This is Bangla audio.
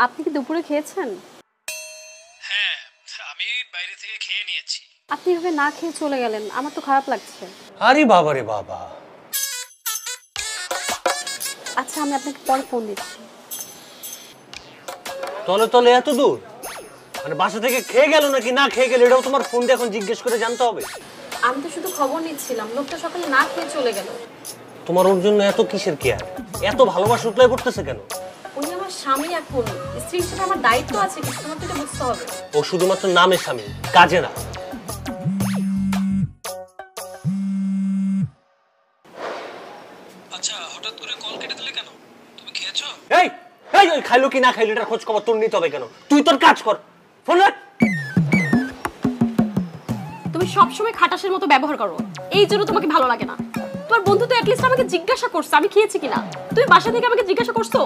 আপনি কি দুপুরে খেয়েছেন? হ্যাঁ, আমি বাইরে থেকে খেয়ে নিয়েছি। আপনি এভাবে না খেয়ে চলে গেলেন, আমার তো খারাপ লাগছে। আরে বাবা রে বাবা। আচ্ছা, আমি আপনাকে পরে ফোন দিচ্ছি। তলে তলে এত দূর, মানে বাসা থেকে খেয়ে গেল নাকি না খেয়ে গেল এটাও তোমার ফোন দিয়ে এখন জিজ্ঞেস করে জানতে হবে? আমি তো শুধু খবর নিচ্ছিলাম, লোকটা সকালে না খেয়ে চলে গেল। তোমার ওর জন্য এত কিসের কেয়ার, এত ভালোবাসা উতলাই পড়তেছে কেন? উনি আমার স্বামী, এখন স্ত্রী হিসেবে আমার দায়িত্ব আছে, কিছু তোমার তো এটা বুঝতে হবে। ও শুধুমাত্র নামে স্বামী, কাজে না। আচ্ছা, হঠাৎ করে কল কেটে দিলে কেন? তুমি খেয়েছো? এই এই ওই খাইলো কি না খাইলো এটার খোঁজ খবর তোর নিতে হবে কেন? তুই তোর কাজ কর, ফোন রাখ। তুমি সবসময় খাটাসের মতো ব্যবহার করো, এই জন্য তোমাকে ভালো লাগে না। তোমার বন্ধু তো অ্যাটলিস্ট আমাকে জিজ্ঞাসা করছে আমি খেয়েছি কিনা। তুমি বাসা থেকে আমাকে জিজ্ঞাসা করছো?